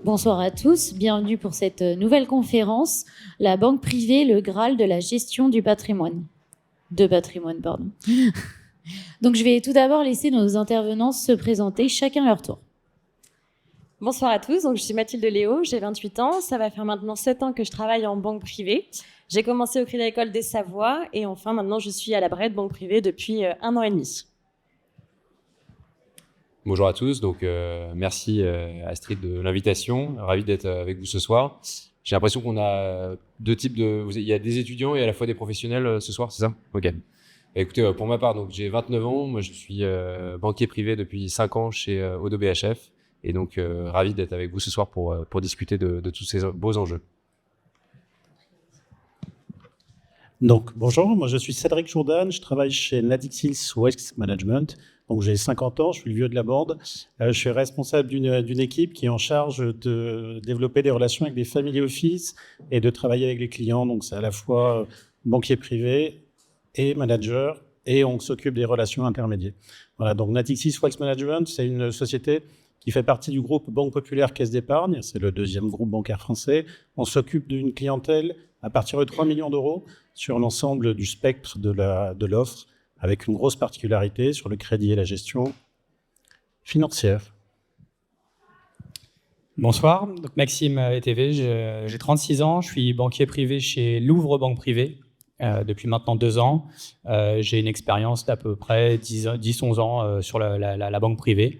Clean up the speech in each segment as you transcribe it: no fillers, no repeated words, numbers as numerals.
Bonsoir à tous, bienvenue pour cette nouvelle conférence, la banque privée, le Graal de la gestion du patrimoine. Pardon. Donc je vais tout d'abord laisser nos intervenants se présenter chacun leur tour. Bonsoir à tous, donc je suis Mathilde Léo, j'ai 28 ans, ça va faire maintenant 7 ans que je travaille en banque privée. J'ai commencé au Crédit Agricole des Savoies et enfin maintenant je suis à la Bred banque privée depuis 1 an et demi. Bonjour à tous, donc merci Astrid de l'invitation, ravi d'être avec vous ce soir. J'ai l'impression qu'on a deux types il y a des étudiants et à la fois des professionnels ce soir, c'est ça? Ok. Écoutez, pour ma part, donc j'ai 29 ans, moi je suis banquier privé depuis 5 ans chez Oddo BHF et donc ravi d'être avec vous ce soir pour discuter de tous ces beaux enjeux. Donc, bonjour, moi je suis Cédric Jourdan, je travaille chez Natixis Wealth Management. Donc, j'ai 50 ans, je suis le vieux de la bande. Je suis responsable d'une équipe qui est en charge de développer des relations avec des family office et de travailler avec les clients. Donc, c'est à la fois banquier privé et manager, et on s'occupe des relations intermédiaires. Voilà, donc Natixis Wealth Management, c'est une société qui fait partie du groupe Banque Populaire Caisse d'Épargne. C'est le deuxième groupe bancaire français. On s'occupe d'une clientèle à partir de 3 millions d'euros sur l'ensemble du spectre de l'offre, avec une grosse particularité sur le crédit et la gestion financière. Bonsoir, donc Maxime ETV, j'ai 36 ans, je suis banquier privé chez Louvre Banque Privée depuis maintenant 2 ans. J'ai une expérience d'à peu près 10-11 ans sur la banque privée,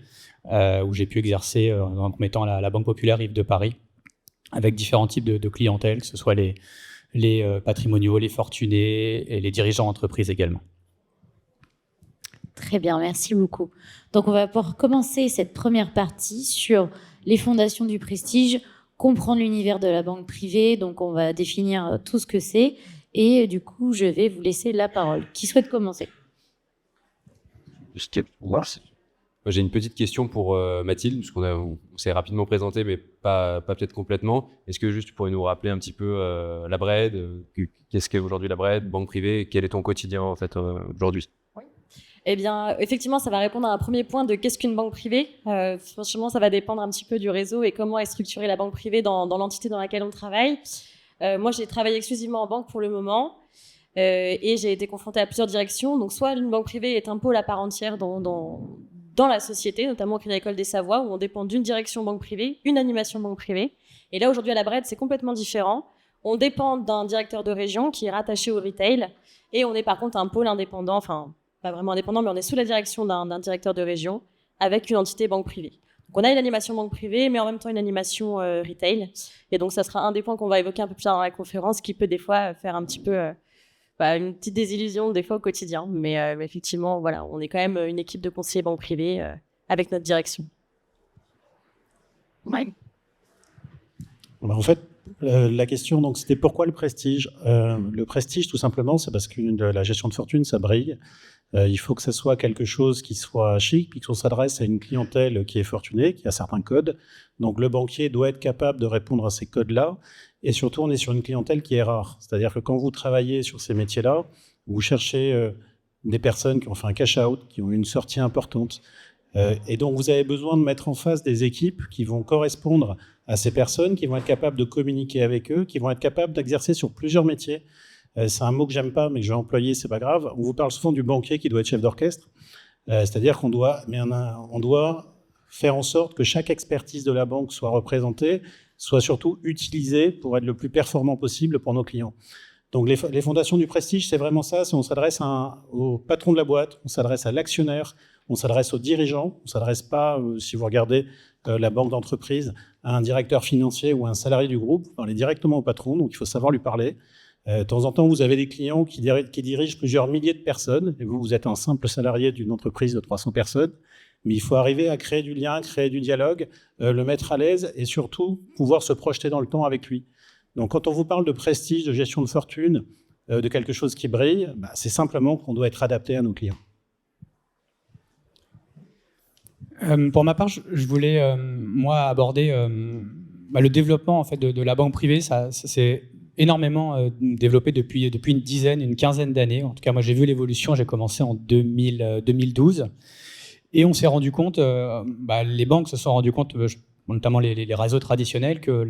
où j'ai pu exercer dans un premier temps à la Banque Populaire Rive de Paris, avec différents types de clientèle, que ce soit les patrimoniaux, les fortunés et les dirigeants d'entreprise également. Très bien, merci beaucoup. Donc on va pouvoir commencer cette première partie sur les fondations du prestige, comprendre l'univers de la banque privée, donc on va définir tout ce que c'est et du coup je vais vous laisser la parole. Qui souhaite commencer? J'ai une petite question pour Mathilde, parce on s'est rapidement présenté, mais pas peut-être complètement. Est-ce que juste tu pourrais nous rappeler un petit peu la Bred, qu'est-ce qu'est aujourd'hui la Bred, banque privée, quel est ton quotidien en fait aujourd'hui? Oui. Eh bien, effectivement, ça va répondre à un premier point de qu'est-ce qu'une banque privée. Franchement, ça va dépendre un petit peu du réseau et comment est structurée la banque privée dans l'entité dans laquelle on travaille. Moi, j'ai travaillé exclusivement en banque pour le moment. Et j'ai été confrontée à plusieurs directions. Donc, soit une banque privée est un pôle à part entière dans la société, notamment au Crédit Agricole des Savoies, où on dépend d'une direction banque privée, une animation banque privée. Et là, aujourd'hui, à la Bred, c'est complètement différent. On dépend d'un directeur de région qui est rattaché au retail. Et on est par contre un pôle indépendant, enfin, pas vraiment indépendant, mais on est sous la direction d'un directeur de région avec une entité banque privée. Donc, on a une animation banque privée, mais en même temps une animation retail. Et donc, ça sera un des points qu'on va évoquer un peu plus tard dans la conférence, qui peut des fois faire un petit peu... une petite désillusion des fois au quotidien, mais effectivement, voilà, on est quand même une équipe de conseillers banque privée avec notre direction. Ouais. En fait, la question, donc, c'était pourquoi le prestige? Le prestige, tout simplement, c'est parce que la gestion de fortune, ça brille. Il faut que ce soit quelque chose qui soit chic, puis qu'on s'adresse à une clientèle qui est fortunée, qui a certains codes. Donc, le banquier doit être capable de répondre à ces codes-là. Et surtout, on est sur une clientèle qui est rare. C'est-à-dire que quand vous travaillez sur ces métiers-là, vous cherchez des personnes qui ont fait un cash-out, qui ont une sortie importante. Et donc, vous avez besoin de mettre en face des équipes qui vont correspondre à ces personnes, qui vont être capables de communiquer avec eux, qui vont être capables d'exercer sur plusieurs métiers. C'est un mot que j'aime pas, mais que je vais employer, c'est pas grave. On vous parle souvent du banquier qui doit être chef d'orchestre. C'est-à-dire qu'on doit faire en sorte que chaque expertise de la banque soit représentée, soit surtout utilisée pour être le plus performant possible pour nos clients. Donc les fondations du prestige, c'est vraiment ça. On s'adresse au patron de la boîte, on s'adresse à l'actionnaire, on s'adresse aux dirigeants, on ne s'adresse pas, si vous regardez la banque d'entreprise, à un directeur financier ou à un salarié du groupe. Vous parlez directement au patron, donc il faut savoir lui parler. De temps en temps, vous avez des clients qui dirigent plusieurs milliers de personnes, et vous êtes un simple salarié d'une entreprise de 300 personnes. Mais il faut arriver à créer du lien, créer du dialogue, le mettre à l'aise et surtout pouvoir se projeter dans le temps avec lui. Donc quand on vous parle de prestige, de gestion de fortune, de quelque chose qui brille, c'est simplement qu'on doit être adapté à nos clients. Pour ma part, je voulais moi aborder le développement en fait de la banque privée. Ça s'est énormément développé depuis une quinzaine d'années. En tout cas, moi j'ai vu l'évolution. J'ai commencé en 2012. Et on s'est rendu compte, les banques se sont rendues compte notamment les réseaux traditionnels, que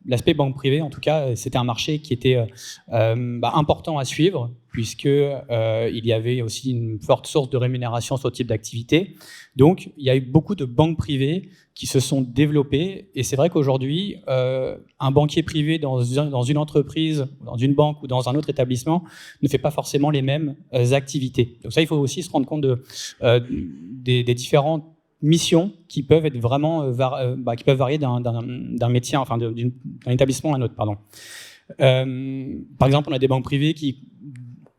l'aspect banque privée, en tout cas, c'était un marché qui était important à suivre, puisque il y avait aussi une forte source de rémunération sur ce type d'activité. Donc, il y a eu beaucoup de banques privées qui se sont développées. Et c'est vrai qu'aujourd'hui, un banquier privé dans une entreprise, dans une banque ou dans un autre établissement ne fait pas forcément les mêmes activités. Donc ça, il faut aussi se rendre compte des différentes missions qui peuvent être vraiment qui peuvent varier d'un métier, enfin d'un établissement à un autre, pardon. Par exemple, on a des banques privées qui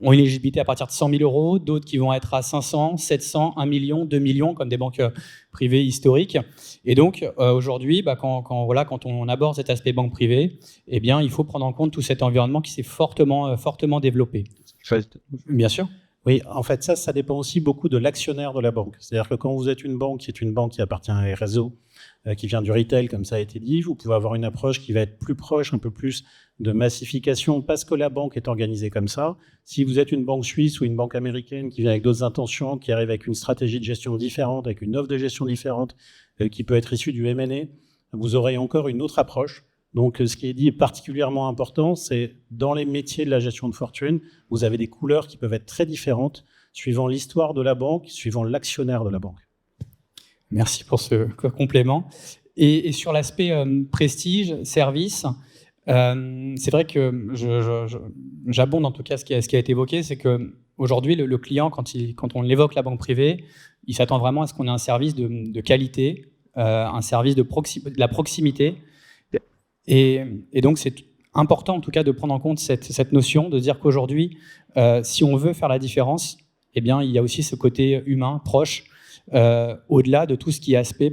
ont une éligibilité à partir de 100 000 euros, d'autres qui vont être à 500, 700, 1 million, 2 millions, comme des banques privées historiques. Et donc, aujourd'hui, quand on aborde cet aspect banque privée, eh bien, il faut prendre en compte tout cet environnement qui s'est fortement développé. Bien sûr. Oui, en fait, ça dépend aussi beaucoup de l'actionnaire de la banque. C'est-à-dire que quand vous êtes une banque qui est une banque qui appartient à un réseau, qui vient du retail, comme ça a été dit, vous pouvez avoir une approche qui va être plus proche, un peu plus de massification, parce que la banque est organisée comme ça. Si vous êtes une banque suisse ou une banque américaine qui vient avec d'autres intentions, qui arrive avec une stratégie de gestion différente, avec une offre de gestion différente, qui peut être issue du M&A, vous aurez encore une autre approche. Donc, ce qui est dit est particulièrement important, c'est dans les métiers de la gestion de fortune, vous avez des couleurs qui peuvent être très différentes suivant l'histoire de la banque, suivant l'actionnaire de la banque. Merci pour ce complément. Et sur l'aspect prestige, service, c'est vrai que j'abonde en tout cas ce qui a été évoqué, c'est qu'aujourd'hui, le client, quand on évoque la banque privée, il s'attend vraiment à ce qu'on ait un service de qualité, un service de la proximité. Et donc, c'est important, en tout cas, de prendre en compte cette notion, de dire qu'aujourd'hui, si on veut faire la différence, eh bien, il y a aussi ce côté humain, proche, au-delà de tout ce qui est aspect,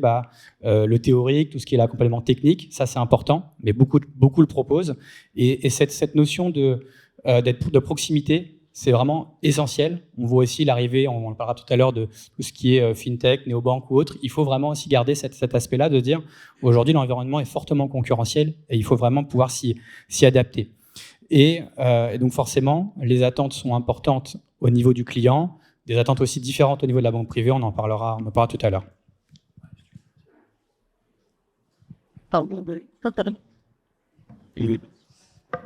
le théorique, tout ce qui est l'accompagnement technique. Ça, c'est important, mais beaucoup le proposent. Et cette notion de proximité, c'est vraiment essentiel. On voit aussi l'arrivée, on en parlera tout à l'heure, de tout ce qui est fintech, néobanque ou autre. Il faut vraiment aussi garder cet aspect-là de dire aujourd'hui l'environnement est fortement concurrentiel et il faut vraiment pouvoir s'y adapter. Et donc forcément, les attentes sont importantes au niveau du client, des attentes aussi différentes au niveau de la banque privée. On en parlera tout à l'heure.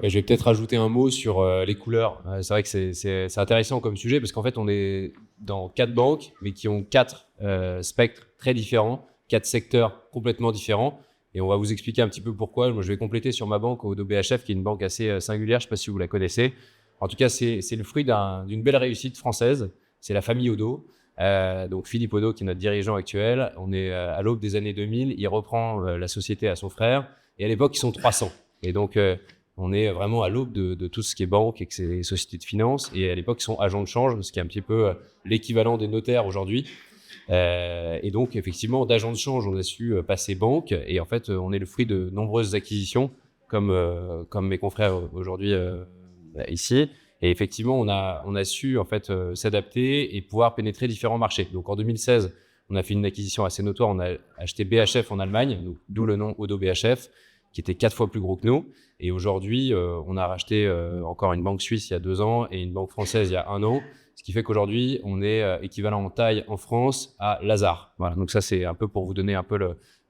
Je vais peut-être rajouter un mot sur les couleurs. C'est vrai que c'est intéressant comme sujet parce qu'en fait, on est dans 4 banques, mais qui ont 4 spectres très différents, 4 secteurs complètement différents. Et on va vous expliquer un petit peu pourquoi. Moi, je vais compléter sur ma banque, Odo BHF, qui est une banque assez singulière. Je ne sais pas si vous la connaissez. En tout cas, c'est le fruit d'une belle réussite française. C'est la famille Odo. Donc Philippe Odo, qui est notre dirigeant actuel. On est à l'aube des années 2000. Il reprend la société à son frère. Et à l'époque, ils sont 300. Et donc, on est vraiment à l'aube de tout ce qui est banque et que c'est les sociétés de finance. Et à l'époque, ils sont agents de change, ce qui est un petit peu l'équivalent des notaires aujourd'hui. Et donc, effectivement, d'agents de change, on a su passer banque. Et en fait, on est le fruit de nombreuses acquisitions, comme mes confrères aujourd'hui ici. Et effectivement, on a su en fait s'adapter et pouvoir pénétrer différents marchés. Donc, en 2016, on a fait une acquisition assez notoire. On a acheté BHF en Allemagne, d'où le nom Odo BHF, qui était 4 fois plus gros que nous. Et aujourd'hui, on a racheté encore une banque suisse il y a 2 ans et une banque française il y a 1 an. Ce qui fait qu'aujourd'hui, on est équivalent en taille en France à Lazare. Voilà. Donc ça, c'est un peu pour vous donner un peu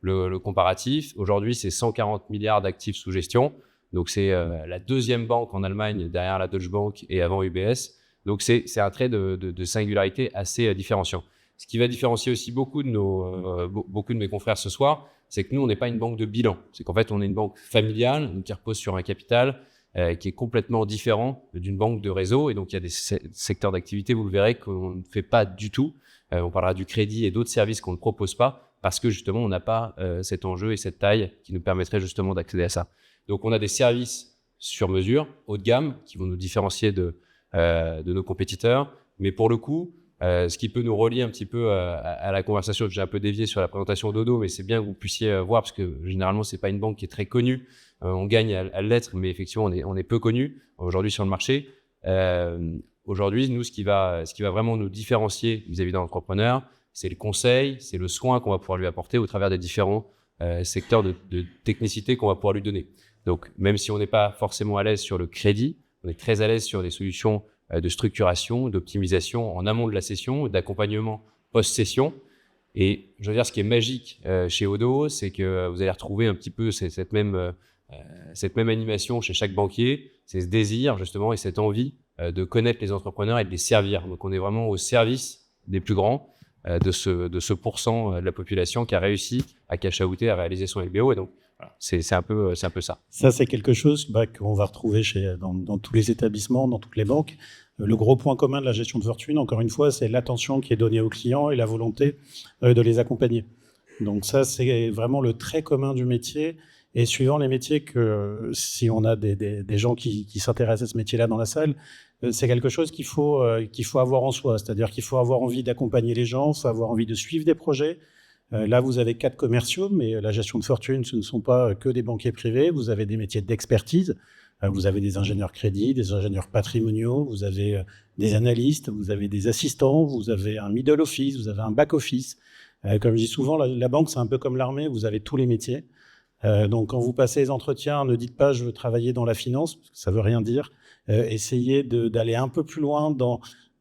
le comparatif. Aujourd'hui, c'est 140 milliards d'actifs sous gestion. Donc c'est la 2e banque en Allemagne derrière la Deutsche Bank et avant UBS. Donc c'est un trait de singularité assez différenciant. Ce qui va différencier aussi beaucoup de mes confrères ce soir, c'est que nous, on n'est pas une banque de bilan. C'est qu'en fait, on est une banque familiale qui repose sur un capital qui est complètement différent d'une banque de réseau. Et donc, il y a des secteurs d'activité, vous le verrez, qu'on ne fait pas du tout. On parlera du crédit et d'autres services qu'on ne propose pas parce que justement, on n'a pas cet enjeu et cette taille qui nous permettrait justement d'accéder à ça. Donc, on a des services sur mesure, haut de gamme, qui vont nous différencier de nos compétiteurs. Mais pour le coup, ce qui peut nous relier un petit peu à la conversation, j'ai un peu dévié sur la présentation d'Odo, mais c'est bien que vous puissiez voir parce que généralement, c'est pas une banque qui est très connue. On gagne à l'être, mais effectivement, on est peu connu aujourd'hui sur le marché. Aujourd'hui, nous, ce qui va vraiment nous différencier vis-à-vis d'un entrepreneur, c'est le conseil, c'est le soin qu'on va pouvoir lui apporter au travers des différents secteurs de technicité qu'on va pouvoir lui donner. Donc, même si on n'est pas forcément à l'aise sur le crédit, on est très à l'aise sur des solutions de structuration, d'optimisation en amont de la session, d'accompagnement post-session. Et je veux dire, ce qui est magique chez Odo, c'est que vous allez retrouver un petit peu cette même animation chez chaque banquier, c'est ce désir justement et cette envie de connaître les entrepreneurs et de les servir. Donc on est vraiment au service des plus grands, de ce pourcent de la population qui a réussi à cash outer, à réaliser son LBO. Et donc voilà, c'est un peu ça. Ça, c'est quelque chose qu'on va retrouver dans tous les établissements, dans toutes les banques. Le gros point commun de la gestion de fortune, encore une fois, c'est l'attention qui est donnée aux clients et la volonté de les accompagner. Donc ça, c'est vraiment le trait commun du métier. Et suivant les métiers, si on a des gens qui s'intéressent à ce métier-là dans la salle, c'est quelque chose qu'il faut avoir en soi. C'est-à-dire qu'il faut avoir envie d'accompagner les gens, il faut avoir envie de suivre des projets. Là, vous avez 4 commerciaux, mais la gestion de fortune, ce ne sont pas que des banquiers privés. Vous avez des métiers d'expertise. Vous avez des ingénieurs crédits, des ingénieurs patrimoniaux, vous avez des analystes, vous avez des assistants, vous avez un middle office, vous avez un back office. Comme je dis souvent, la banque, c'est un peu comme l'armée, vous avez tous les métiers. Donc, quand vous passez les entretiens, ne dites pas « je veux travailler dans la finance », parce que ça ne veut rien dire. Essayez d'aller un peu plus loin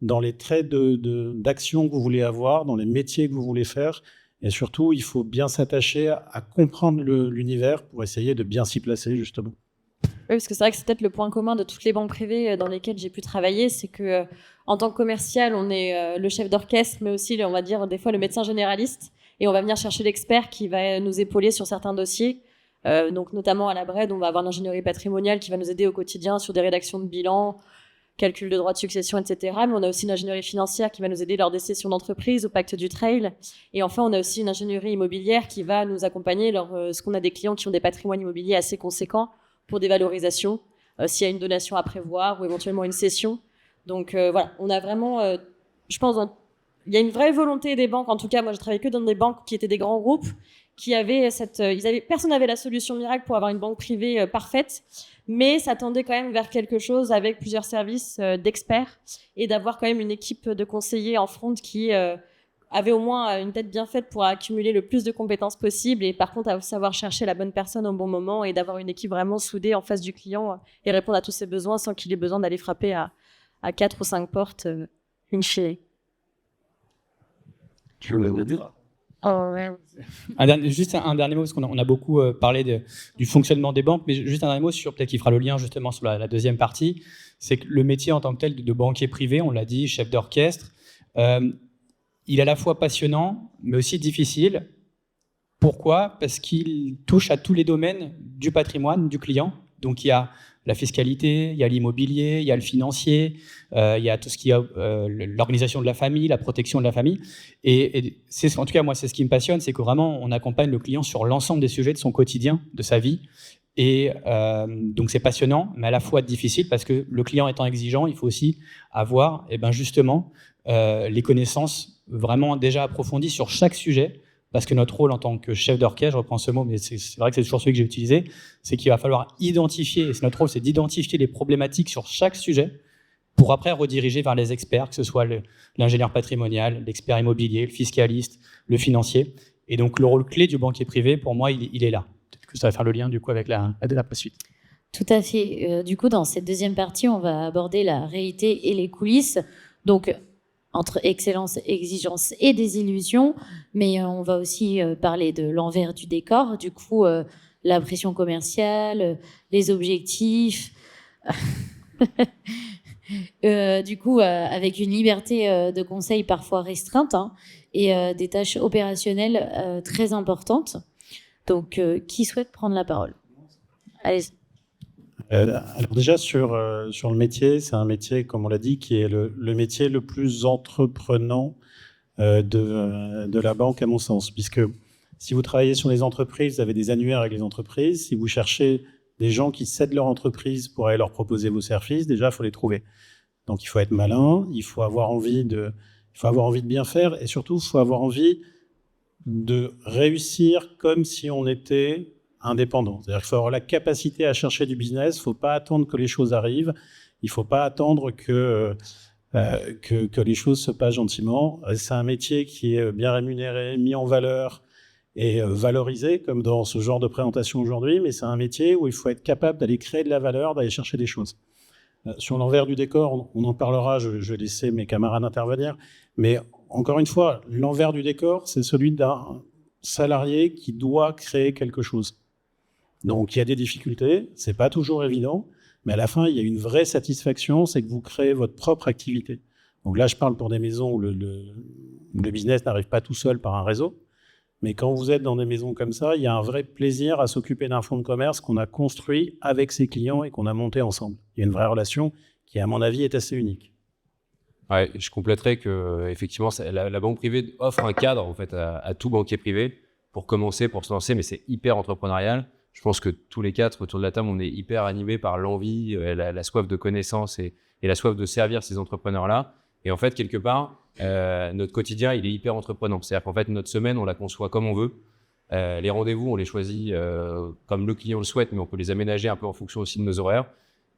dans les traits d'action que vous voulez avoir, dans les métiers que vous voulez faire. Et surtout, il faut bien s'attacher à comprendre l'univers pour essayer de bien s'y placer, justement. Oui, parce que c'est vrai que c'est peut-être le point commun de toutes les banques privées dans lesquelles j'ai pu travailler, c'est que en tant que commercial, on est le chef d'orchestre, mais aussi, on va dire, des fois le médecin généraliste, et on va venir chercher l'expert qui va nous épauler sur certains dossiers. Donc notamment à la BRED, on va avoir l'ingénierie patrimoniale qui va nous aider au quotidien sur des rédactions de bilan, calcul de droits de succession, etc. Mais on a aussi l'ingénierie financière qui va nous aider lors des sessions d'entreprise, au pacte du trail. Et enfin, on a aussi une ingénierie immobilière qui va nous accompagner lorsqu'on a des clients qui ont des patrimoines immobiliers assez conséquents pour des valorisations, s'il y a une donation à prévoir ou éventuellement une cession. Donc voilà, on a vraiment, je pense, il y a une vraie volonté des banques. En tout cas, moi, je travaillais que dans des banques qui étaient des grands groupes, qui avaient personne n'avait la solution miracle pour avoir une banque privée parfaite, mais ça tendait quand même vers quelque chose avec plusieurs services d'experts et d'avoir quand même une équipe de conseillers en front qui avait au moins une tête bien faite pour accumuler le plus de compétences possible et par contre à savoir chercher la bonne personne au bon moment et d'avoir une équipe vraiment soudée en face du client et répondre à tous ses besoins sans qu'il ait besoin d'aller frapper à 4 ou 5 portes une chez. Tu veux le dire? Juste un dernier mot, parce qu'on a beaucoup parlé du fonctionnement des banques, mais juste un dernier mot sur, peut-être qu'il fera le lien justement sur la deuxième partie, c'est que le métier en tant que tel de banquier privé, on l'a dit, chef d'orchestre, il est à la fois passionnant, mais aussi difficile. Pourquoi ? Parce qu'il touche à tous les domaines du patrimoine du client. Donc, il y a la fiscalité, il y a l'immobilier, il y a le financier, il y a tout ce qui est l'organisation de la famille, la protection de la famille. Et en tout cas, moi, c'est ce qui me passionne, c'est que vraiment, on accompagne le client sur l'ensemble des sujets de son quotidien, de sa vie. Et donc, c'est passionnant, mais à la fois difficile, parce que le client étant exigeant, il faut aussi avoir, justement, les connaissances vraiment déjà approfondies sur chaque sujet, parce que notre rôle en tant que chef d'orchestre, je reprends ce mot, mais c'est vrai que c'est toujours celui que j'ai utilisé, c'est qu'il va falloir identifier, et notre rôle, c'est d'identifier les problématiques sur chaque sujet, pour après rediriger vers les experts, que ce soit l'ingénieur patrimonial, l'expert immobilier, le fiscaliste, le financier. Et donc, le rôle clé du banquier privé, pour moi, il est là. Peut-être que ça va faire le lien, du coup, avec la suite. Tout à fait. Du coup, dans cette deuxième partie, on va aborder la réalité et les coulisses. Donc, entre excellence, exigence et désillusion, mais on va aussi parler de l'envers du décor, du coup, la pression commerciale, les objectifs, du coup, avec une liberté de conseil parfois restreinte et des tâches opérationnelles très importantes. Donc, qui souhaite prendre la parole ? Allez. Alors déjà, sur le métier, c'est un métier, comme on l'a dit, qui est le métier le plus entreprenant de la banque, à mon sens. Puisque si vous travaillez sur les entreprises, vous avez des annuaires avec les entreprises. Si vous cherchez des gens qui cèdent leur entreprise pour aller leur proposer vos services, déjà, il faut les trouver. Donc, il faut être malin, il faut avoir envie de bien faire et surtout, il faut avoir envie de réussir comme si on était indépendant. C'est-à-dire qu'il faut avoir la capacité à chercher du business, il ne faut pas attendre que les choses arrivent, il ne faut pas attendre que les choses se passent gentiment. C'est un métier qui est bien rémunéré, mis en valeur et valorisé, comme dans ce genre de présentation aujourd'hui, mais c'est un métier où il faut être capable d'aller créer de la valeur, d'aller chercher des choses. Sur l'envers du décor, on en parlera, je vais laisser mes camarades intervenir, mais encore une fois, l'envers du décor, c'est celui d'un salarié qui doit créer quelque chose. Donc, il y a des difficultés, c'est pas toujours évident, mais à la fin, il y a une vraie satisfaction, c'est que vous créez votre propre activité. Donc là, je parle pour des maisons où le business n'arrive pas tout seul par un réseau, mais quand vous êtes dans des maisons comme ça, il y a un vrai plaisir à s'occuper d'un fonds de commerce qu'on a construit avec ses clients et qu'on a monté ensemble. Il y a une vraie relation qui, à mon avis, est assez unique. Ouais, je compléterais que effectivement, la banque privée offre un cadre en fait à tout banquier privé pour commencer, pour se lancer, mais c'est hyper entrepreneurial. Je pense que tous les quatre autour de la table, on est hyper animés par l'envie, la soif de connaissance et la soif de servir ces entrepreneurs-là. Et en fait, quelque part, notre quotidien, il est hyper entreprenant. C'est-à-dire qu'en fait, notre semaine, on la conçoit comme on veut. Les rendez-vous, on les choisit comme le client le souhaite, mais on peut les aménager un peu en fonction aussi de nos horaires.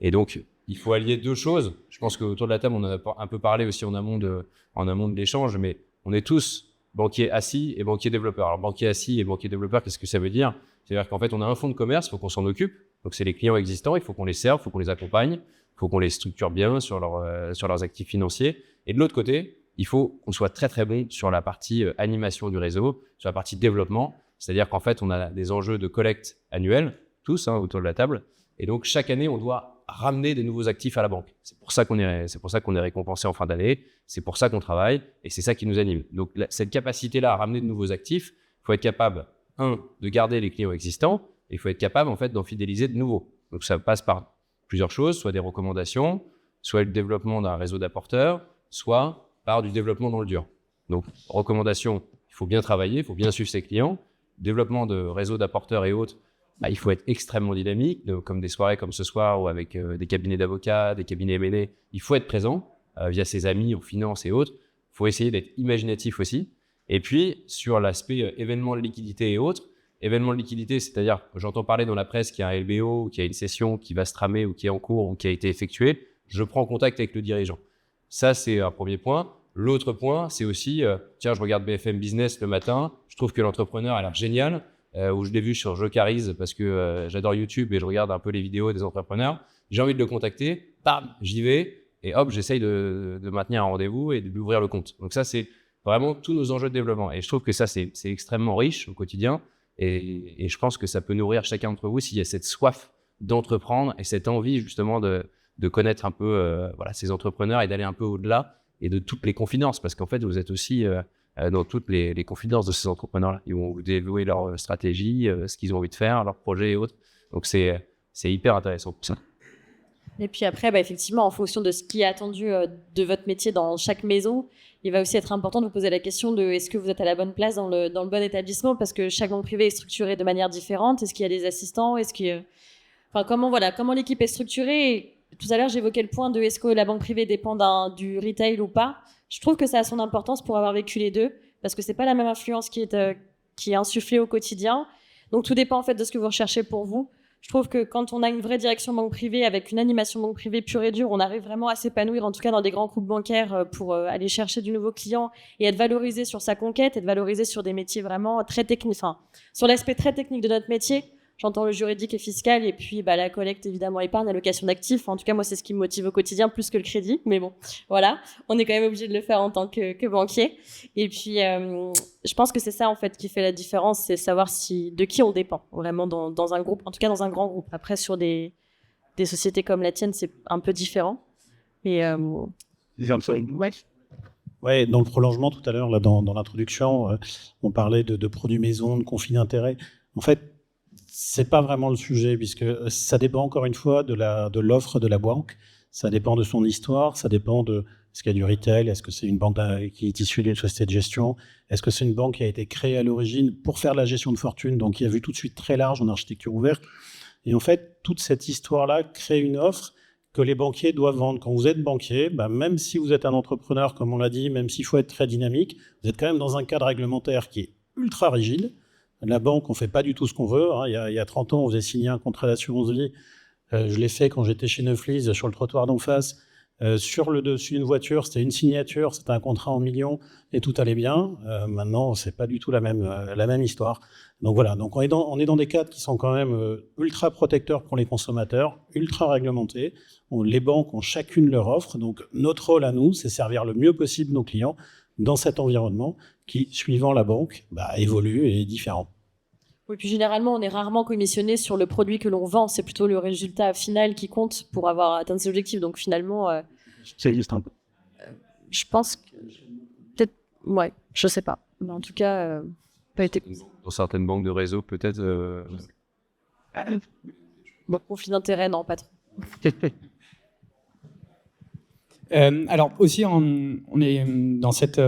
Et donc, il faut allier deux choses. Je pense qu'autour de la table, on en a un peu parlé aussi en amont de l'échange, mais on est tous banquiers assis et banquiers développeurs. Alors, banquier assis et banquier développeur, qu'est-ce que ça veut dire? C'est-à-dire qu'en fait, on a un fonds de commerce, il faut qu'on s'en occupe. Donc, c'est les clients existants, il faut qu'on les serve, il faut qu'on les accompagne, il faut qu'on les structure bien sur leurs actifs financiers. Et de l'autre côté, il faut qu'on soit très, très bon sur la partie animation du réseau, sur la partie développement. C'est-à-dire qu'en fait, on a des enjeux de collecte annuels, tous autour de la table. Et donc, chaque année, on doit ramener des nouveaux actifs à la banque. C'est pour ça qu'on est récompensé en fin d'année. C'est pour ça qu'on travaille et c'est ça qui nous anime. Donc, cette capacité-là à ramener de nouveaux actifs, il faut être capable, de garder les clients existants et il faut être capable, en fait, d'en fidéliser de nouveaux. Donc, ça passe par plusieurs choses, soit des recommandations, soit le développement d'un réseau d'apporteurs, soit par du développement dans le dur. Donc, recommandations, il faut bien travailler, il faut bien suivre ses clients. Développement de réseaux d'apporteurs et autres, il faut être extrêmement dynamique, comme des soirées comme ce soir ou avec des cabinets d'avocats, des cabinets M&A. Il faut être présent via ses amis en finance et autres. Il faut essayer d'être imaginatif aussi. Et puis, sur l'aspect événements de liquidité et autres, événements de liquidité, c'est-à-dire, j'entends parler dans la presse qu'il y a un LBO, qu'il y a une session qui va se tramer ou qui est en cours ou qui a été effectuée, je prends contact avec le dirigeant. Ça, c'est un premier point. L'autre point, c'est aussi, tiens, je regarde BFM Business le matin, je trouve que l'entrepreneur a l'air génial, où je l'ai vu sur Jocarise parce que j'adore YouTube et je regarde un peu les vidéos des entrepreneurs. J'ai envie de le contacter, bam, j'y vais et hop, j'essaye de maintenir un rendez-vous et de lui ouvrir le compte. Donc ça, c'est vraiment tous nos enjeux de développement. Et je trouve que ça, c'est extrêmement riche au quotidien et je pense que ça peut nourrir chacun d'entre vous s'il y a cette soif d'entreprendre et cette envie justement de connaître un peu ces entrepreneurs et d'aller un peu au-delà et de toutes les confidences parce qu'en fait, vous êtes aussi dans toutes les confidences de ces entrepreneurs-là. Ils vont vous dévoiler leur stratégie, ce qu'ils ont envie de faire, leurs projets et autres. Donc, c'est hyper intéressant pour ça. Et puis après, effectivement, en fonction de ce qui est attendu de votre métier dans chaque maison, il va aussi être important de vous poser la question de est-ce que vous êtes à la bonne place dans le bon établissement parce que chaque banque privée est structurée de manière différente. Est-ce qu'il y a des assistants? Comment l'équipe est structurée? Tout à l'heure, j'évoquais le point de est-ce que la banque privée dépend du retail ou pas. Je trouve que ça a son importance pour avoir vécu les deux, parce que c'est pas la même influence qui est insufflée au quotidien. Donc tout dépend en fait de ce que vous recherchez pour vous. Je trouve que quand on a une vraie direction banque privée avec une animation banque privée pure et dure, on arrive vraiment à s'épanouir, en tout cas dans des grands groupes bancaires, pour aller chercher du nouveau client et être valorisé sur sa conquête, être valorisé sur des métiers vraiment très techniques, sur l'aspect très technique de notre métier. J'entends le juridique et fiscal et puis la collecte, évidemment, épargne, allocation d'actifs. En tout cas, moi, c'est ce qui me motive au quotidien plus que le crédit. Mais bon, voilà, on est quand même obligé de le faire en tant que banquier. Et puis, je pense que c'est ça, en fait, qui fait la différence, c'est savoir de qui on dépend, vraiment dans un groupe, en tout cas dans un grand groupe. Après, sur des sociétés comme la tienne, c'est un peu différent. Mais, Ouais, dans le prolongement, tout à l'heure, là, dans l'introduction, on parlait de produits maison, de conflits d'intérêts. En fait, c'est pas vraiment le sujet, puisque ça dépend encore une fois de l'offre de la banque, ça dépend de son histoire, ça dépend de est-ce qu'il y a du retail, est-ce que c'est une banque qui est issue d'une société de gestion, est-ce que c'est une banque qui a été créée à l'origine pour faire de la gestion de fortune, donc qui a vu tout de suite très large en architecture ouverte. Et en fait, toute cette histoire-là crée une offre que les banquiers doivent vendre. Quand vous êtes banquier, même si vous êtes un entrepreneur, comme on l'a dit, même s'il faut être très dynamique, vous êtes quand même dans un cadre réglementaire qui est ultra rigide. La banque, on ne fait pas du tout ce qu'on veut. Il y a 30 ans, on faisait signer un contrat d'assurance vie. Je l'ai fait quand j'étais chez Neuflis, sur le trottoir d'en face. Sur le dessus d'une voiture, c'était une signature, c'était un contrat en millions et tout allait bien. Maintenant, c'est pas du tout la même histoire. Donc voilà, donc on est dans des cadres qui sont quand même ultra protecteurs pour les consommateurs, ultra réglementés. Les banques ont chacune leur offre. Donc notre rôle à nous, c'est servir le mieux possible nos clients. dans cet environnement qui, suivant la banque, évolue et est différent. Oui, puis généralement, on est rarement commissionné sur le produit que l'on vend. C'est plutôt le résultat final qui compte pour avoir atteint ses objectifs. Donc finalement, C'est juste un peu. je pense que peut-être, ouais, je sais pas. Mais en tout cas, pas été Dans certaines banques de réseau, peut-être. conflit d'intérêt, non, pas trop. Alors aussi, on est dans cette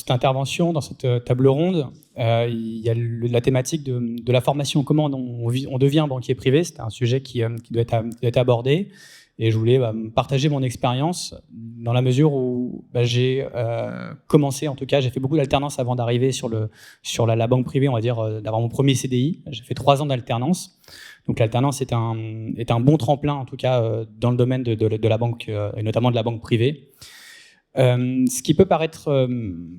intervention, dans cette table ronde, il y a la thématique de la formation. Comment on devient banquier privé, c'est un sujet qui doit être abordé. Et je voulais partager mon expérience dans la mesure où j'ai commencé, en tout cas, j'ai fait beaucoup d'alternance avant d'arriver sur la banque privée, on va dire, d'avoir mon premier CDI. J'ai fait 3 ans d'alternance. Donc l'alternance est un bon tremplin, en tout cas, dans le domaine de la banque, et notamment de la banque privée. Ce qui peut paraître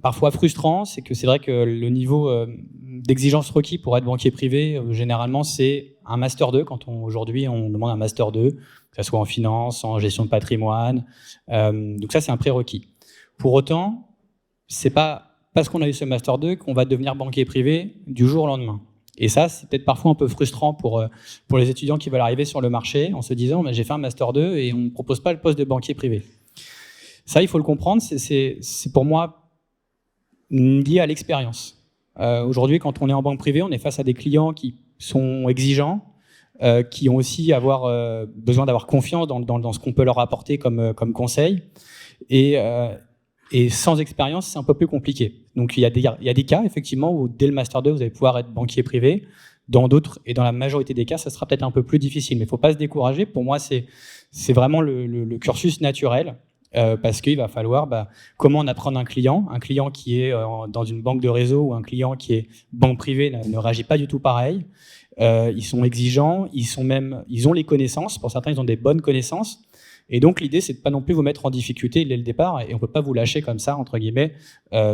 parfois frustrant, c'est que c'est vrai que le niveau d'exigence requis pour être banquier privé, généralement, c'est un Master 2. Aujourd'hui, on demande un Master 2, que ce soit en finance, en gestion de patrimoine. Donc ça, c'est un prérequis. Pour autant, c'est pas parce qu'on a eu ce Master 2 qu'on va devenir banquier privé du jour au lendemain. Et ça, c'est peut-être parfois un peu frustrant pour les étudiants qui veulent arriver sur le marché en se disant j'ai fait un Master 2 et on ne me propose pas le poste de banquier privé. Ça, il faut le comprendre, c'est pour moi lié à l'expérience. Aujourd'hui, quand on est en banque privée, on est face à des clients qui sont exigeants, qui ont aussi besoin d'avoir confiance dans ce qu'on peut leur apporter comme conseil. Et sans expérience, c'est un peu plus compliqué. Donc, il y a des cas, effectivement, où dès le Master 2, vous allez pouvoir être banquier privé. Dans d'autres, et dans la majorité des cas, ça sera peut-être un peu plus difficile. Mais il ne faut pas se décourager. Pour moi, c'est vraiment le cursus naturel. Parce qu'il va falloir comment on apprend un client qui est dans une banque de réseau ou un client qui est banque privée ne réagit pas du tout pareil. Ils sont exigeants, ils ont les connaissances, pour certains ils ont des bonnes connaissances, et donc l'idée c'est de pas non plus vous mettre en difficulté dès le départ, et on peut pas vous lâcher comme ça entre guillemets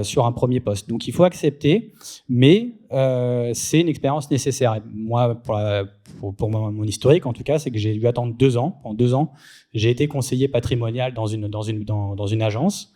sur un premier poste. Donc il faut accepter, mais c'est une expérience nécessaire. Et moi pour mon historique en tout cas, c'est que j'ai dû attendre 2 ans. Pendant 2 ans, j'ai été conseiller patrimonial dans une agence.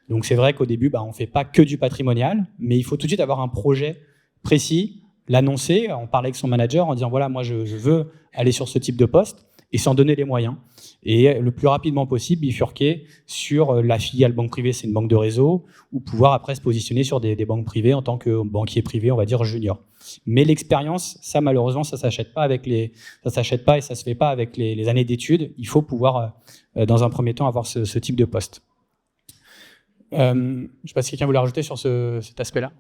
Donc c'est vrai qu'au début, on fait pas que du patrimonial, mais il faut tout de suite avoir un projet précis, l'annoncer, en parler avec son manager en disant voilà, moi je veux aller sur ce type de poste, et s'en donner les moyens. Et le plus rapidement possible, bifurquer sur la filiale banque privée, c'est une banque de réseau, ou pouvoir après se positionner sur des banques privées en tant que banquier privé, on va dire junior. Mais l'expérience, ça malheureusement, ça s'achète pas et ça se fait pas avec les années d'études. Il faut pouvoir, dans un premier temps, avoir ce type de poste. Je ne sais pas si quelqu'un voulait rajouter sur cet aspect-là.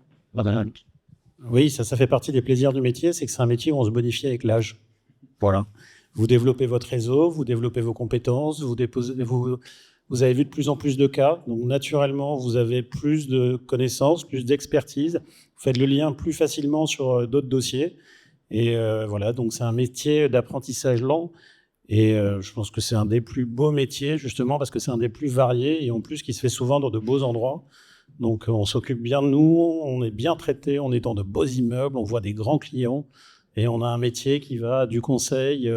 Oui, ça fait partie des plaisirs du métier, c'est que c'est un métier où on se bonifie avec l'âge. Voilà. Vous développez votre réseau, vous développez vos compétences, vous avez vu de plus en plus de cas, donc naturellement, vous avez plus de connaissances, plus d'expertise, vous faites le lien plus facilement sur d'autres dossiers, et voilà, donc c'est un métier d'apprentissage lent, et je pense que c'est un des plus beaux métiers, justement, parce que c'est un des plus variés, et en plus, qui se fait souvent dans de beaux endroits. Donc on s'occupe bien de nous, on est bien traité, on est dans de beaux immeubles, on voit des grands clients, et on a un métier qui va du conseil,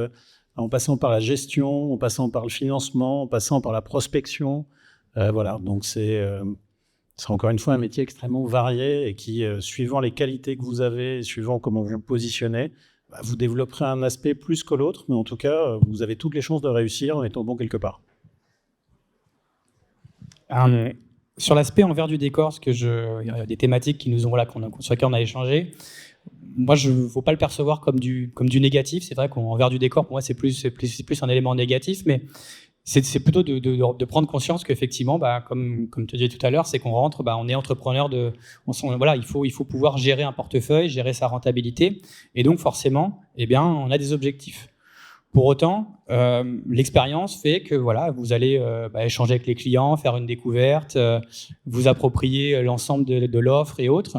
en passant par la gestion, en passant par le financement, en passant par la prospection. Voilà, donc c'est encore une fois un métier extrêmement varié et qui, suivant les qualités que vous avez, suivant comment vous vous positionnez, vous développerez un aspect plus que l'autre, mais en tout cas, vous avez toutes les chances de réussir en étant bon quelque part. Sur l'aspect envers du décor, parce que il y a des thématiques qui nous ont, sur lesquelles on a échangé. Moi, je ne faut pas le percevoir comme du négatif. C'est vrai qu'envers du décor, pour moi, c'est plus un élément négatif, mais c'est plutôt de prendre conscience qu'effectivement, comme tu disais tout à l'heure, c'est qu'on rentre, on est entrepreneur voilà, il faut pouvoir gérer un portefeuille, gérer sa rentabilité, et donc forcément, on a des objectifs. Pour autant, l'expérience fait que voilà, vous allez échanger avec les clients, faire une découverte, vous approprier l'ensemble de l'offre et autres,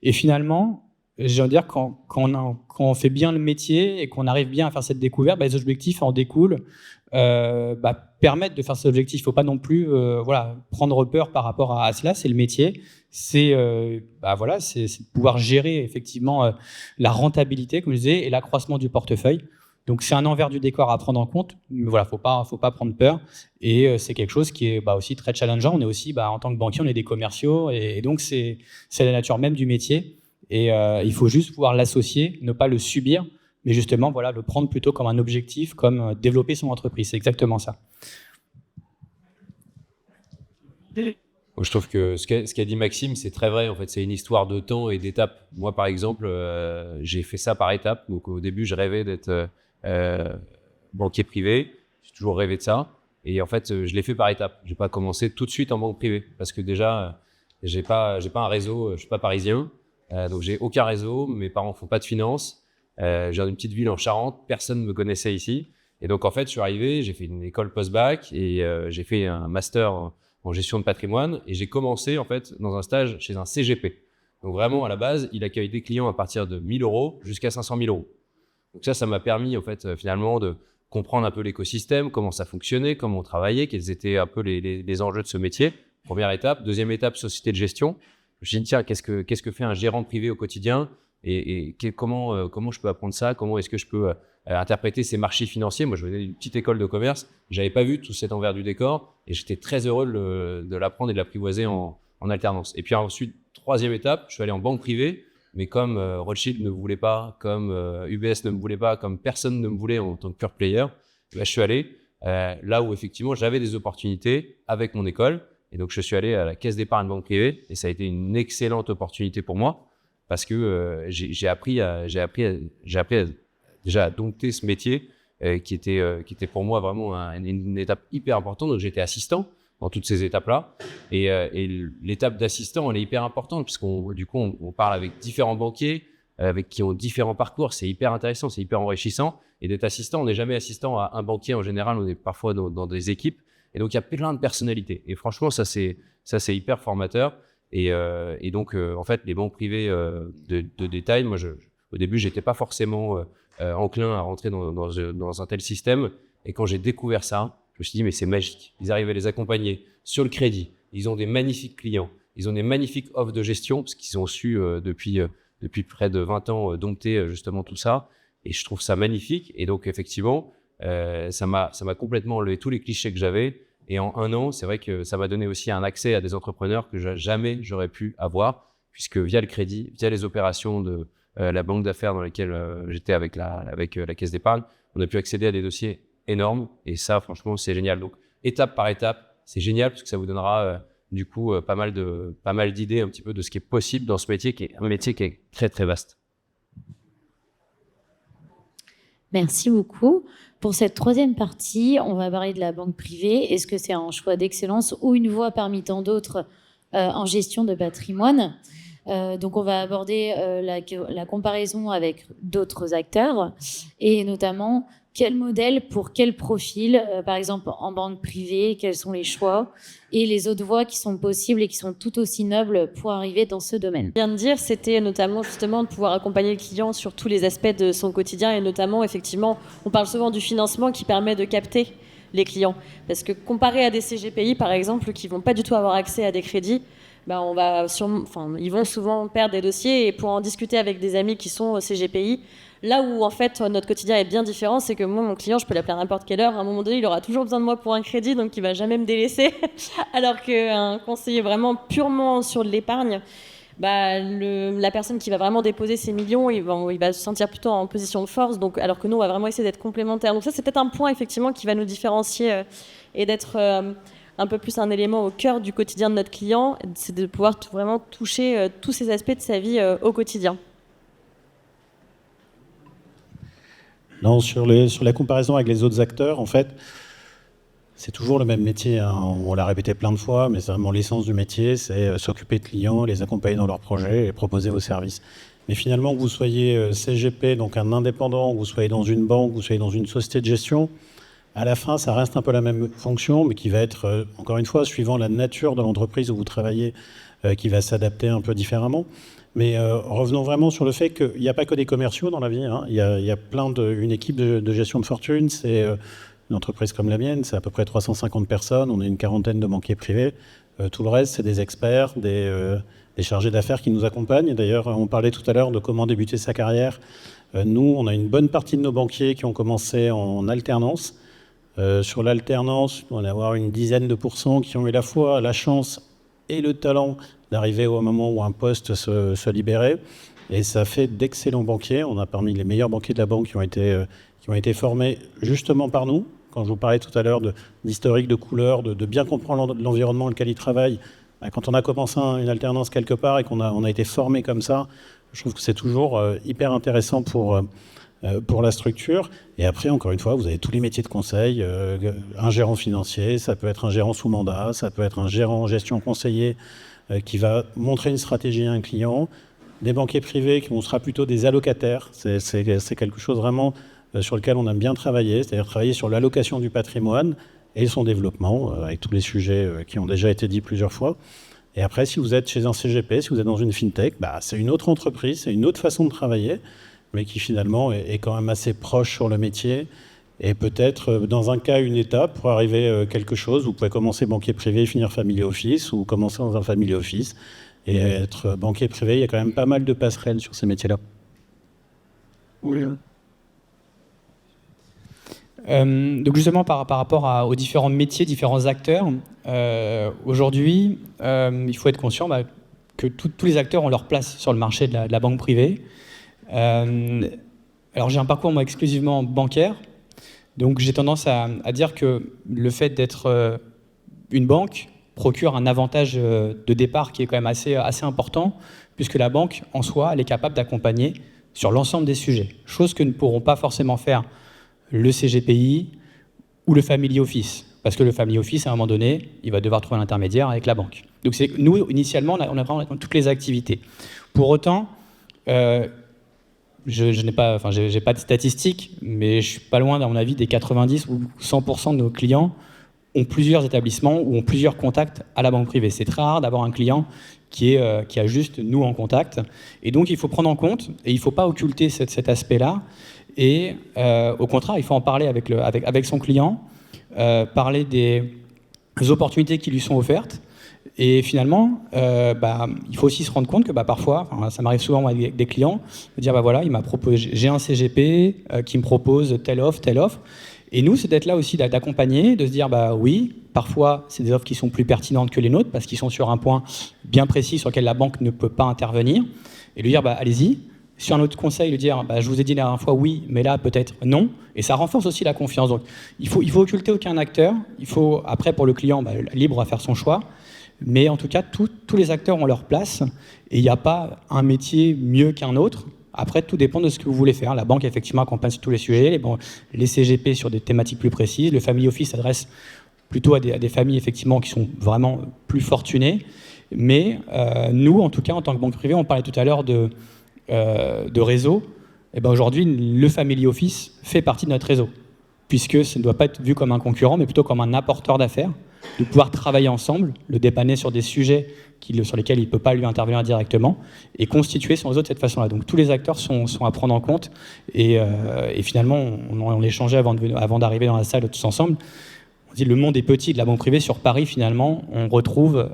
et finalement, je veux dire, quand on fait bien le métier et qu'on arrive bien à faire cette découverte, les objectifs en découlent, permettent de faire ces objectifs. Il ne faut pas non plus prendre peur par rapport à cela. C'est le métier. C'est de pouvoir gérer effectivement la rentabilité, comme je disais, et l'accroissement du portefeuille. Donc c'est un envers du décor à prendre en compte, mais voilà, faut pas prendre peur. Et c'est quelque chose qui est aussi très challengeant. On est aussi, en tant que banquier, on est des commerciaux, et donc c'est la nature même du métier. Et il faut juste pouvoir l'associer, ne pas le subir, mais justement le prendre plutôt comme un objectif, comme développer son entreprise. C'est exactement ça. Je trouve que ce qu'a dit Maxime, c'est très vrai. En fait, c'est une histoire de temps et d'étapes. Moi, par exemple, j'ai fait ça par étapes. Donc, au début, je rêvais d'être banquier privé. J'ai toujours rêvé de ça. Et en fait, je l'ai fait par étapes. J'ai pas commencé tout de suite en banque privée parce que déjà, j'ai pas un réseau. Je suis pas parisien, donc j'ai aucun réseau. Mes parents font pas de finance. Je viens d'une petite ville en Charente. Personne me connaissait ici. Et donc, en fait, je suis arrivé. J'ai fait une école post-bac et j'ai fait un master en gestion de patrimoine, et j'ai commencé en fait dans un stage chez un CGP. Donc vraiment à la base, il accueille des clients à partir de 1 000 € jusqu'à 500 000 €. Donc ça m'a permis en fait finalement de comprendre un peu l'écosystème, comment ça fonctionnait, comment on travaillait, quels étaient un peu les enjeux de ce métier. Première étape. Deuxième étape, société de gestion. Je me suis dit tiens, qu'est-ce que fait un gérant privé au quotidien, et comment je peux apprendre ça, comment est-ce que je peux interpréter ces marchés financiers. Moi, je venais d'une petite école de commerce, j'avais pas vu tout cet envers du décor, et j'étais très heureux de l'apprendre et de l'apprivoiser en alternance. Et puis ensuite, troisième étape, je suis allé en banque privée, mais comme Rothschild ne me voulait pas, comme UBS ne me voulait pas, comme personne ne me voulait en tant que pure player, je suis allé là où effectivement j'avais des opportunités avec mon école. Et donc, je suis allé à la caisse d'épargne banque privée, et ça a été une excellente opportunité pour moi parce que j'ai appris déjà à dompter ce métier qui était pour moi vraiment une étape hyper importante. Donc, j'étais assistant dans toutes ces étapes-là, et l'étape d'assistant, elle est hyper importante puisqu'on parle avec différents banquiers avec qui ont différents parcours. C'est hyper intéressant, c'est hyper enrichissant. Et d'être assistant, on n'est jamais assistant à un banquier en général, on est parfois dans des équipes. Et donc, il y a plein de personnalités. Et franchement, ça, c'est hyper formateur. Et donc, en fait, les banques privées de détail, moi, au début, j'étais pas forcément enclin à rentrer dans un tel système. Et quand j'ai découvert ça, je me suis dit, mais c'est magique. Ils arrivent à les accompagner sur le crédit. Ils ont des magnifiques clients. Ils ont des magnifiques offres de gestion parce qu'ils ont su, depuis près de 20 ans, dompter justement tout ça. Et je trouve ça magnifique. Et donc, effectivement, ça m'a complètement enlevé tous les clichés que j'avais. Et en 1 an, c'est vrai que ça m'a donné aussi un accès à des entrepreneurs que jamais j'aurais pu avoir, puisque via le crédit, via les opérations de la banque d'affaires dans laquelle j'étais avec la caisse d'épargne, on a pu accéder à des dossiers énormes. Et ça, franchement, c'est génial. Donc, étape par étape, c'est génial parce que ça vous donnera du coup pas mal d'idées un petit peu de ce qui est possible dans ce métier, qui est un métier qui est très, très vaste. Merci beaucoup. Pour cette troisième partie, on va parler de la banque privée. Est-ce que c'est un choix d'excellence ou une voie parmi tant d'autres en gestion de patrimoine ? Donc, on va aborder la comparaison avec d'autres acteurs et notamment quel modèle pour quel profil, par exemple en banque privée, quels sont les choix et les autres voies qui sont possibles et qui sont tout aussi nobles pour arriver dans ce domaine. Bien de dire, c'était notamment justement de pouvoir accompagner le client sur tous les aspects de son quotidien et notamment, effectivement, on parle souvent du financement qui permet de capter les clients. Parce que comparé à des CGPI, par exemple, qui vont pas du tout avoir accès à des crédits, ils vont souvent perdre des dossiers, et pour en discuter avec des amis qui sont au CGPI, là où en fait notre quotidien est bien différent, c'est que moi, mon client, je peux l'appeler à n'importe quelle heure, à un moment donné, il aura toujours besoin de moi pour un crédit, donc il va jamais me délaisser. Alors qu'un conseiller vraiment purement sur de l'épargne, la personne qui va vraiment déposer ses millions, il va se sentir plutôt en position de force, donc, alors que nous, on va vraiment essayer d'être complémentaires. Donc ça, c'est peut-être un point effectivement qui va nous différencier et d'être un peu plus un élément au cœur du quotidien de notre client, c'est de pouvoir vraiment toucher tous ces aspects de sa vie au quotidien. Non, sur la comparaison avec les autres acteurs, en fait, c'est toujours le même métier. Hein. On l'a répété plein de fois, mais c'est vraiment l'essence du métier, c'est s'occuper de clients, les accompagner dans leurs projets et proposer vos services. Mais finalement, que vous soyez CGP, donc un indépendant, que vous soyez dans une banque, que vous soyez dans une société de gestion, à la fin, ça reste un peu la même fonction, mais qui va être, encore une fois, suivant la nature de l'entreprise où vous travaillez, qui va s'adapter un peu différemment. Mais revenons vraiment sur le fait qu'il n'y a pas que des commerciaux dans la vie. Hein. Il y a une équipe de gestion de fortune. C'est une entreprise comme la mienne, c'est à peu près 350 personnes. On est une quarantaine de banquiers privés. Tout le reste, c'est des experts, des chargés d'affaires qui nous accompagnent. D'ailleurs, on parlait tout à l'heure de comment débuter sa carrière. Nous, on a une bonne partie de nos banquiers qui ont commencé en alternance. Sur l'alternance, on va avoir une dizaine de pourcents qui ont eu la fois la chance et le talent d'arriver au moment où un poste se libérait. Et ça fait d'excellents banquiers. On a parmi les meilleurs banquiers de la banque qui ont été formés justement par nous. Quand je vous parlais tout à l'heure d'historique, de couleur, de bien comprendre l'environnement dans lequel ils travaillent, quand on a commencé une alternance quelque part et qu'on a été formé comme ça, je trouve que c'est toujours hyper intéressant pour la structure. Et après, encore une fois, vous avez tous les métiers de conseil, un gérant financier, ça peut être un gérant sous mandat, ça peut être un gérant gestion conseiller qui va montrer une stratégie à un client, des banquiers privés qui sera plutôt des allocataires. C'est quelque chose vraiment sur lequel on aime bien travailler, c'est-à-dire travailler sur l'allocation du patrimoine et son développement, avec tous les sujets qui ont déjà été dits plusieurs fois. Et après, si vous êtes chez un CGP, si vous êtes dans une fintech, c'est une autre entreprise, c'est une autre façon de travailler, mais qui finalement est quand même assez proche sur le métier. Et peut-être, dans un cas, une étape pour arriver à quelque chose. Vous pouvez commencer banquier privé et finir family office, ou commencer dans un family office et être banquier privé. Il y a quand même pas mal de passerelles sur ces métiers-là. Oui. Donc justement par rapport aux différents métiers, différents acteurs, aujourd'hui, il faut être conscient que tous les acteurs ont leur place sur le marché de la banque privée. Alors j'ai un parcours moi exclusivement bancaire, donc j'ai tendance à dire que le fait d'être une banque procure un avantage de départ qui est quand même assez important, puisque la banque en soi elle est capable d'accompagner sur l'ensemble des sujets, chose que ne pourront pas forcément faire le CGPI ou le Family Office. Parce que le Family Office, à un moment donné, il va devoir trouver un intermédiaire avec la banque. Donc nous, initialement, on a vraiment toutes les activités. Pour autant, je n'ai pas, j'ai pas de statistiques, mais je suis pas loin, à mon avis, des 90 ou 100% de nos clients ont plusieurs établissements ou ont plusieurs contacts à la banque privée. C'est très rare d'avoir un client qui a juste nous en contact. Et donc, il faut prendre en compte, et il ne faut pas occulter cet aspect-là. Et au contraire, il faut en parler avec son client, parler des opportunités qui lui sont offertes. Et finalement, il faut aussi se rendre compte que parfois, ça m'arrive souvent avec des clients, de dire voilà, il m'a proposé, j'ai un CGP qui me propose telle offre. Et nous, c'est d'être là aussi d'accompagner, de se dire oui, parfois c'est des offres qui sont plus pertinentes que les nôtres parce qu'ils sont sur un point bien précis sur lequel la banque ne peut pas intervenir. Et lui dire allez-y. Sur un autre conseil, lui dire je vous ai dit la dernière fois oui, mais là peut-être non. Et ça renforce aussi la confiance. Donc il faut occulter aucun acteur. Il faut après pour le client libre à faire son choix. Mais en tout cas, tous les acteurs ont leur place et il n'y a pas un métier mieux qu'un autre. Après, tout dépend de ce que vous voulez faire. La banque, effectivement, accompagne sur tous les sujets. Les CGP sur des thématiques plus précises. Le Family Office s'adresse plutôt à des familles, effectivement, qui sont vraiment plus fortunées. Mais nous, en tout cas, en tant que banque privée, on parlait tout à l'heure de réseau. Et aujourd'hui, le Family Office fait partie de notre réseau. Puisque ça ne doit pas être vu comme un concurrent, mais plutôt comme un apporteur d'affaires. De pouvoir travailler ensemble, le dépanner sur des sujets sur lesquels il ne peut pas lui intervenir directement et constituer son réseau de cette façon-là. Donc tous les acteurs sont à prendre en compte et finalement on échangeait avant d'arriver dans la salle tous ensemble. On dit le monde est petit de la banque privée. Sur Paris, finalement, on retrouve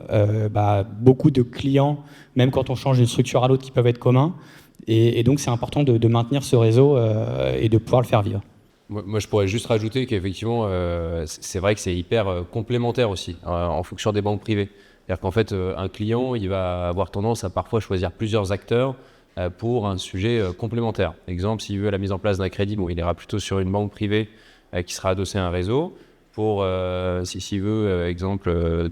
beaucoup de clients, même quand on change d'une structure à l'autre, qui peuvent être communs. Et donc c'est important de maintenir ce réseau et de pouvoir le faire vivre. Moi, je pourrais juste rajouter qu'effectivement, c'est vrai que c'est hyper complémentaire aussi en fonction des banques privées. C'est-à-dire qu'en fait, un client, il va avoir tendance à parfois choisir plusieurs acteurs pour un sujet complémentaire. Exemple, s'il veut la mise en place d'un crédit, il ira plutôt sur une banque privée qui sera adossée à un réseau. S'il veut, exemple,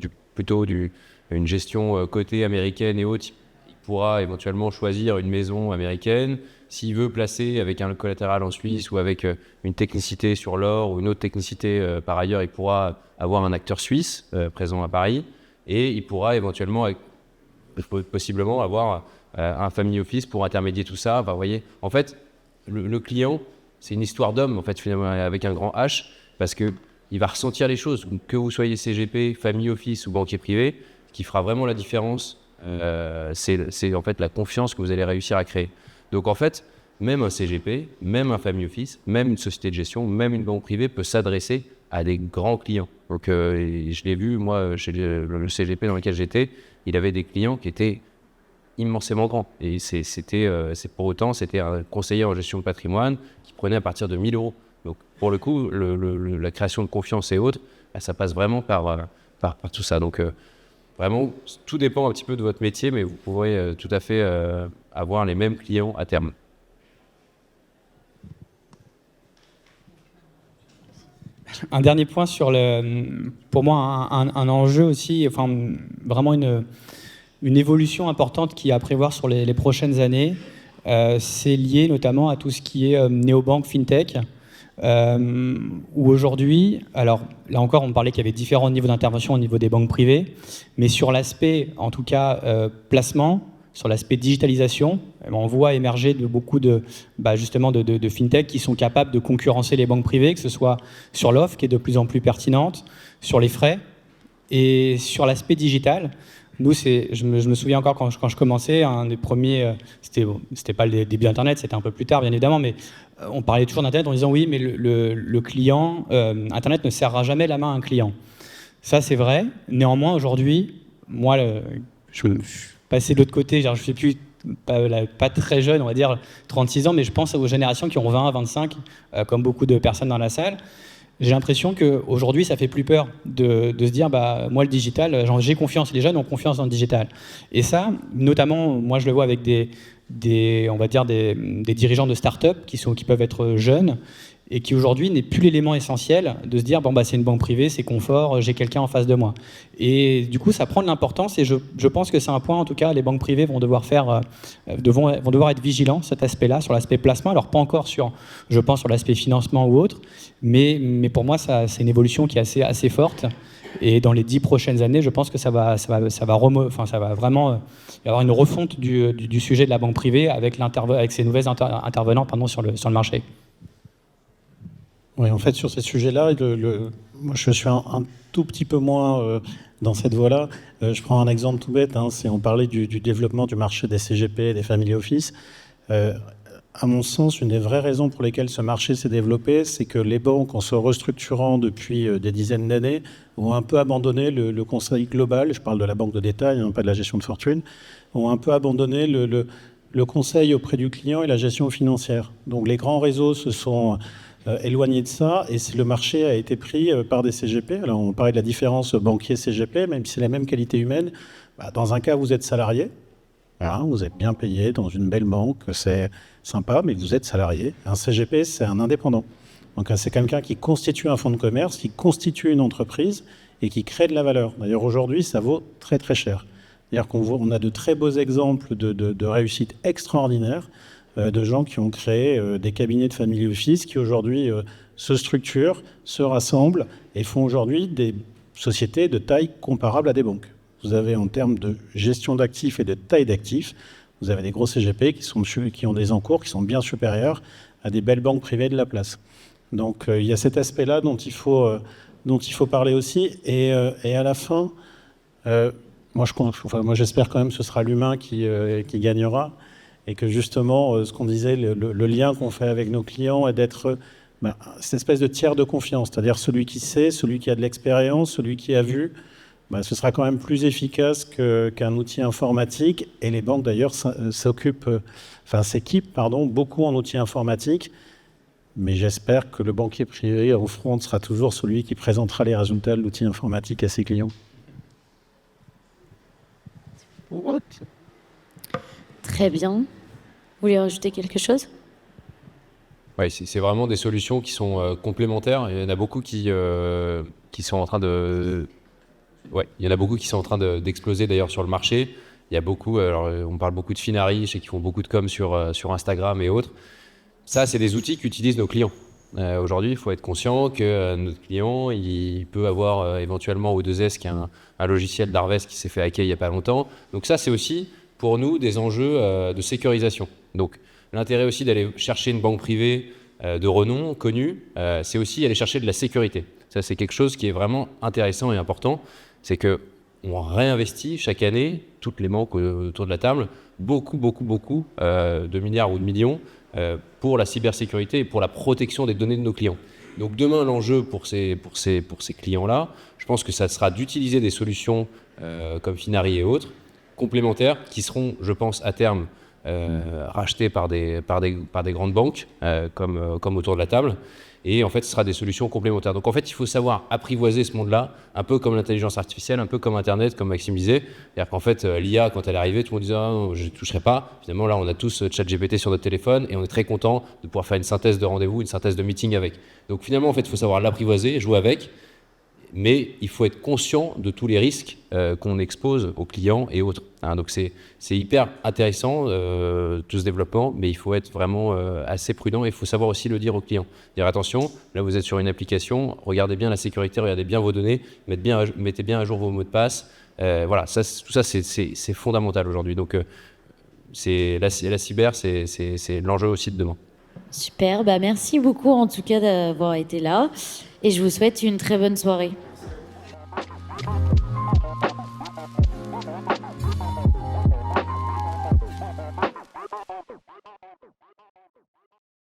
une gestion cotée américaine et autres, il pourra éventuellement choisir une maison américaine. S'il veut placer avec un collatéral en Suisse ou avec une technicité sur l'or ou une autre technicité par ailleurs, il pourra avoir un acteur suisse présent à Paris et il pourra éventuellement, possiblement, avoir un family office pour intermédier tout ça. Vous voyez, en fait, le client, c'est une histoire d'homme, en fait, finalement, avec un grand H, parce qu'il va ressentir les choses. Que vous soyez CGP, family office ou banquier privé, ce qui fera vraiment la différence, c'est en fait la confiance que vous allez réussir à créer. Donc en fait, même un CGP, même un family office, même une société de gestion, même une banque privée peut s'adresser à des grands clients. Donc je l'ai vu, moi, chez le CGP dans lequel j'étais, il avait des clients qui étaient immensément grand. Et c'est pour autant, c'était un conseiller en gestion de patrimoine qui prenait à partir de 1 000 euros. Donc, pour le coup, la création de confiance et autres, ça passe vraiment par tout ça. Donc, vraiment, tout dépend un petit peu de votre métier, mais vous pourrez tout à fait avoir les mêmes clients à terme. Un dernier point sur pour moi, un enjeu aussi, enfin, vraiment une évolution importante qui est à prévoir sur les prochaines années. C'est lié notamment à tout ce qui est néobanque, fintech, où aujourd'hui, alors là encore, on parlait qu'il y avait différents niveaux d'intervention au niveau des banques privées, mais sur l'aspect, en tout cas, placement, sur l'aspect digitalisation, on voit émerger beaucoup justement de fintech qui sont capables de concurrencer les banques privées, que ce soit sur l'offre qui est de plus en plus pertinente, sur les frais et sur l'aspect digital. Nous, je me souviens encore quand je commençais, un des premiers, c'était pas le début d'Internet, c'était un peu plus tard bien évidemment, mais on parlait toujours d'Internet en disant oui, mais le client, Internet ne serrera jamais la main à un client. Ça, c'est vrai. Néanmoins, aujourd'hui, moi, je suis passé de l'autre côté, je ne suis plus pas très jeune, on va dire 36 ans, mais je pense aux générations qui ont 20 à 25, comme beaucoup de personnes dans la salle. J'ai l'impression qu'aujourd'hui, ça fait plus peur de se dire, moi, le digital, j'ai confiance, les jeunes ont confiance dans le digital. Et ça, notamment, moi, je le vois avec des dirigeants de start-up qui peuvent être jeunes et qui aujourd'hui n'est plus l'élément essentiel de se dire c'est une banque privée, c'est confort, j'ai quelqu'un en face de moi. Et du coup, ça prend de l'importance et je pense que c'est un point, en tout cas, les banques privées vont devoir être vigilants cet aspect-là, sur l'aspect placement. Alors pas encore sur l'aspect financement ou autre, mais pour moi, c'est une évolution qui est assez forte. Et dans les 10 prochaines années, je pense que ça va vraiment y avoir une refonte du sujet de la banque privée avec ces nouveaux intervenants sur le marché. Oui, en fait, sur ces sujets-là, moi, je suis un tout petit peu moins dans cette voie-là. Je prends un exemple tout bête. Si on parlait du développement du marché des CGP, des family office, à mon sens, une des vraies raisons pour lesquelles ce marché s'est développé, c'est que les banques, en se restructurant depuis des dizaines d'années, ont un peu abandonné le conseil global. Je parle de la banque de détail, pas de la gestion de fortune. Ont un peu abandonné le conseil auprès du client et la gestion financière. Donc les grands réseaux se sont éloigné de ça, et le marché a été pris par des CGP. Alors on parlait de la différence banquier-CGP, même si c'est la même qualité humaine. Dans un cas, vous êtes salarié, vous êtes bien payé dans une belle banque, c'est sympa, mais vous êtes salarié. Un CGP, c'est un indépendant. Donc c'est quelqu'un qui constitue un fonds de commerce, qui constitue une entreprise et qui crée de la valeur. D'ailleurs, aujourd'hui, ça vaut très très cher. C'est-à-dire qu'on a de très beaux exemples de réussite extraordinaire de gens qui ont créé des cabinets de family office qui aujourd'hui se structurent, se rassemblent et font aujourd'hui des sociétés de taille comparable à des banques. Vous avez en termes de gestion d'actifs et de taille d'actifs, vous avez des gros CGP qui ont des encours qui sont bien supérieurs à des belles banques privées de la place. Donc il y a cet aspect-là dont il faut parler aussi. Et à la fin, moi j'espère quand même que ce sera l'humain qui gagnera. Et que justement, ce qu'on disait, le lien qu'on fait avec nos clients est d'être cette espèce de tiers de confiance, c'est-à-dire celui qui sait, celui qui a de l'expérience, celui qui a vu, ce sera quand même plus efficace qu'un outil informatique. Et les banques d'ailleurs s'équipent beaucoup en outils informatiques. Mais j'espère que le banquier privé en front sera toujours celui qui présentera les résultats de l'outil informatique à ses clients. Très bien. Vous voulez rajouter quelque chose ? Oui, c'est vraiment des solutions qui sont complémentaires. Il y en a beaucoup qui sont en train d'exploser d'ailleurs sur le marché. Il y a beaucoup, alors on parle beaucoup de Finari, je sais qu'ils font beaucoup de com sur Instagram et autres. Ça, c'est des outils qu'utilisent nos clients. Aujourd'hui, il faut être conscient que notre client, il peut avoir éventuellement O2S, qui est un logiciel d'Harvest qui s'est fait hacker il n'y a pas longtemps. Donc ça, c'est aussi pour nous des enjeux de sécurisation. Donc l'intérêt aussi d'aller chercher une banque privée de renom, connue, c'est aussi aller chercher de la sécurité. Ça, c'est quelque chose qui est vraiment intéressant et important. C'est qu'on réinvestit chaque année, toutes les banques autour de la table, beaucoup de milliards ou de millions pour la cybersécurité et pour la protection des données de nos clients. Donc demain, l'enjeu pour ces clients-là, je pense que ça sera d'utiliser des solutions comme Finari et autres complémentaires qui seront, je pense, à terme rachetés par des grandes banques, comme autour de la table. Et en fait, ce sera des solutions complémentaires. Donc en fait, il faut savoir apprivoiser ce monde-là, un peu comme l'intelligence artificielle, un peu comme Internet, comme Maxime disait. C'est-à-dire qu'en fait, l'IA, quand elle est arrivée, tout le monde disait « Ah non, je ne toucherai pas ». Finalement, là, on a tous ChatGPT sur notre téléphone et on est très content de pouvoir faire une synthèse de rendez-vous, une synthèse de meeting avec. Donc finalement, en fait, il faut savoir l'apprivoiser, jouer avec. Mais il faut être conscient de tous les risques qu'on expose aux clients et autres. Hein, donc c'est hyper intéressant tout ce développement, mais il faut être vraiment assez prudent et il faut savoir aussi le dire aux clients. Dire attention, là vous êtes sur une application, regardez bien la sécurité, regardez bien vos données, mettez bien à jour vos mots de passe. Voilà, tout ça c'est fondamental aujourd'hui. Donc la cyber, c'est l'enjeu aussi de demain. Super, bah merci beaucoup en tout cas d'avoir été là et je vous souhaite une très bonne soirée.